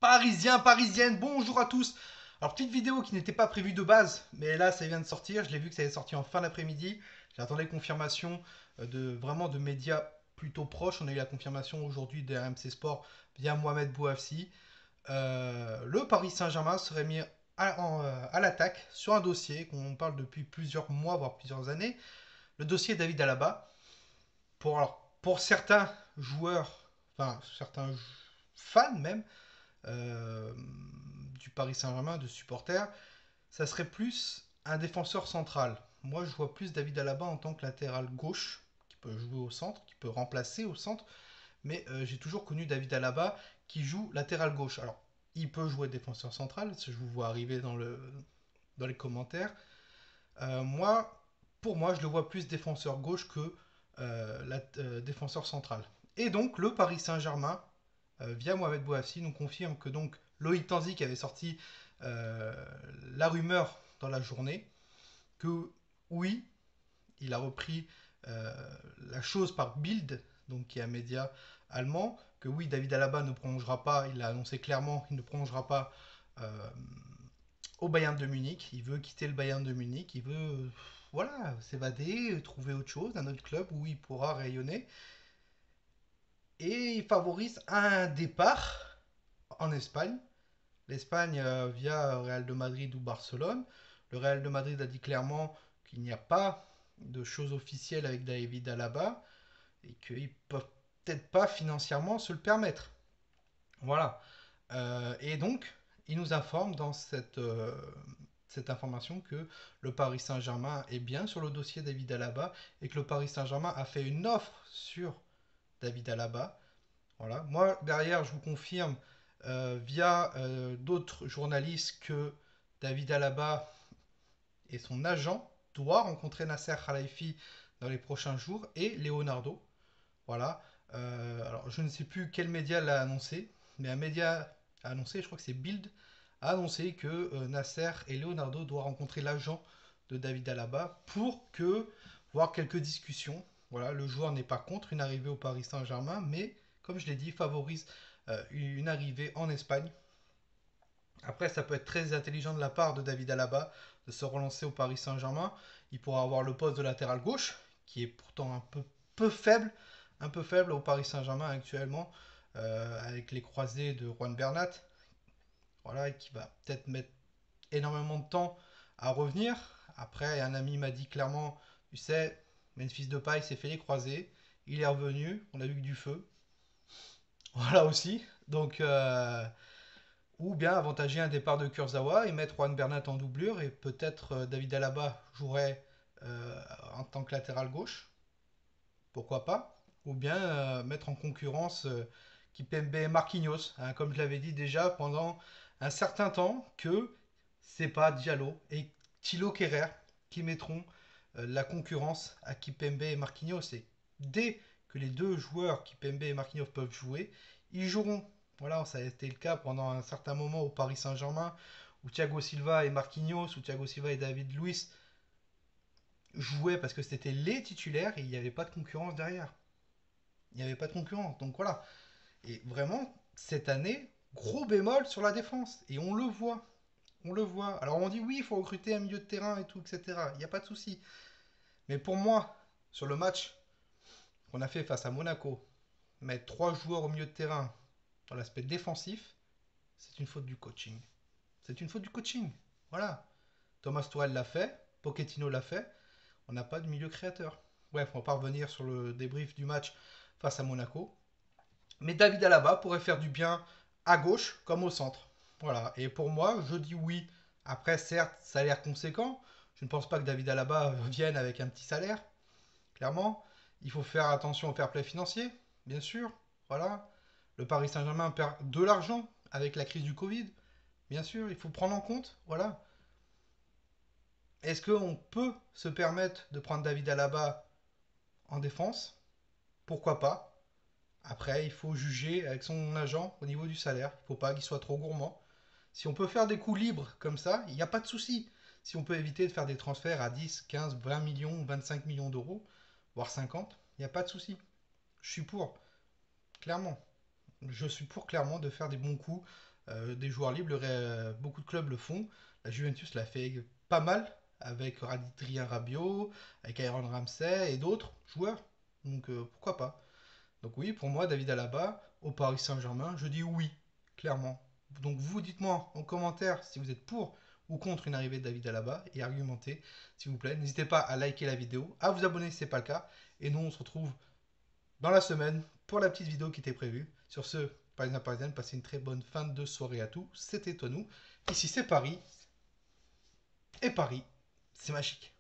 Parisiens, parisiennes, bonjour à tous. Alors petite vidéo qui n'était pas prévue de base, mais là ça vient de sortir, je l'ai vu que ça est sorti en fin d'après-midi. J'attendais confirmation de médias plutôt proches. On a eu la confirmation aujourd'hui de RMC Sport via Mohamed Bouafsi. Le Paris Saint-Germain serait mis à l'attaque sur un dossier qu'on parle depuis plusieurs mois, voire plusieurs années. Le dossier David Alaba. Pour certains joueurs, enfin certains fans même, euh, du Paris Saint-Germain, de supporters, ça serait plus un défenseur central. Moi, je vois plus David Alaba en tant que latéral gauche, qui peut jouer au centre, qui peut remplacer au centre, mais j'ai toujours connu David Alaba qui joue latéral gauche. Alors, il peut jouer défenseur central, je vous vois arriver dans les commentaires. Moi, pour moi, je le vois plus défenseur gauche que défenseur central. Et donc, le Paris Saint-Germain, via Mohamed Bouafsi, nous confirme que donc Loïc Tanzi, qui avait sorti euh, la rumeur dans la journée, que oui, il a repris euh, la chose par Bild, donc qui est un média allemand, que oui, David Alaba ne prolongera pas, il l'a annoncé clairement, il ne prolongera pas au Bayern de Munich. Il veut quitter le Bayern de Munich, il veut voilà, s'évader, trouver autre chose, un autre club où il pourra rayonner. Et il favorise un départ en Espagne. L'Espagne via Real de Madrid ou Barcelone. Le Real de Madrid a dit clairement qu'il n'y a pas de choses officielles avec David Alaba et qu'ils ne peuvent peut-être pas financièrement se le permettre. Voilà. Et donc, il nous informe dans cette information que le Paris Saint-Germain est bien sur le dossier David Alaba et que le Paris Saint-Germain a fait une offre sur David Alaba. Voilà. Moi, derrière, je vous confirme via d'autres journalistes que David Alaba et son agent doit rencontrer Nasser Khalifi dans les prochains jours et Leonardo. Voilà. Alors, je ne sais plus quel média l'a annoncé, mais un média a annoncé, je crois que c'est Bild, a annoncé que Nasser et Leonardo doivent rencontrer l'agent de David Alaba pour que voir quelques discussions. Voilà, le joueur n'est pas contre une arrivée au Paris Saint-Germain, mais comme je l'ai dit, favorise une arrivée en Espagne. Après, ça peut être très intelligent de la part de David Alaba de se relancer au Paris Saint-Germain. Il pourra avoir le poste de latéral gauche, qui est pourtant un peu faible au Paris Saint-Germain actuellement, avec les croisés de Juan Bernat, voilà, et qui va peut-être mettre énormément de temps à revenir. Après, un ami m'a dit clairement, tu sais, Memphis Depay s'est fait les croisés, il est revenu, on a vu que du feu. Voilà aussi. Donc, ou bien avantager un départ de Kurzawa et mettre Juan Bernat en doublure et peut-être David Alaba jouerait en tant que latéral gauche, pourquoi pas, ou bien mettre en concurrence Kipembe et Marquinhos, hein, comme je l'avais dit déjà pendant un certain temps que c'est pas Diallo et Thilo Kerrer qui mettront la concurrence à Kipembe et Marquinhos. Et dès que les deux joueurs Kipembe et Marquinhos peuvent jouer, ils joueront. Voilà, ça a été le cas pendant un certain moment au Paris Saint-Germain, où Thiago Silva et Marquinhos, où Thiago Silva et David Luiz jouaient parce que c'était les titulaires et il n'y avait pas de concurrence derrière. Il n'y avait pas de concurrence. Donc voilà. Et vraiment, cette année, gros bémol sur la défense. Et on le voit. On le voit. Alors on dit oui, il faut recruter un milieu de terrain et tout, etc. Il n'y a pas de souci. Mais pour moi, sur le match qu'on a fait face à Monaco, mettre trois joueurs au milieu de terrain dans l'aspect défensif, c'est une faute du coaching. C'est une faute du coaching. Voilà. Thomas Tuchel l'a fait, Pochettino l'a fait. On n'a pas de milieu créateur. Bref, on va pas revenir sur le débrief du match face à Monaco. Mais David Alaba pourrait faire du bien à gauche comme au centre. Voilà. Et pour moi, je dis oui. Après, certes, salaire conséquent. Je ne pense pas que David Alaba vienne avec un petit salaire. Clairement, il faut faire attention au fair play financier, bien sûr. Voilà. Le Paris Saint-Germain perd de l'argent avec la crise du Covid. Bien sûr, il faut prendre en compte. Voilà. Est-ce qu'on peut se permettre de prendre David Alaba en défense? Pourquoi pas? Après, il faut juger avec son agent au niveau du salaire. Il ne faut pas qu'il soit trop gourmand. Si on peut faire des coups libres comme ça, il n'y a pas de souci. Si on peut éviter de faire des transferts à 10, 15, 20 millions, 25 millions d'euros, voire 50, il n'y a pas de souci. Je suis pour, clairement. Je suis pour clairement de faire des bons coups, des joueurs libres. Beaucoup de clubs le font. La Juventus l'a fait pas mal avec Adrien Rabiot, avec Aaron Ramsey et d'autres joueurs. Donc pourquoi pas. Donc oui, pour moi, David Alaba au Paris Saint-Germain, je dis oui, clairement. Donc vous dites-moi en commentaire si vous êtes pour ou contre une arrivée de David Alaba et argumentez, s'il vous plaît. N'hésitez pas à liker la vidéo, à vous abonner si ce n'est pas le cas. Et nous, on se retrouve dans la semaine pour la petite vidéo qui était prévue. Sur ce, Parisien Parisienne, passez une très bonne fin de soirée à tous. C'était toi nous. Ici c'est Paris. Et Paris, c'est magique.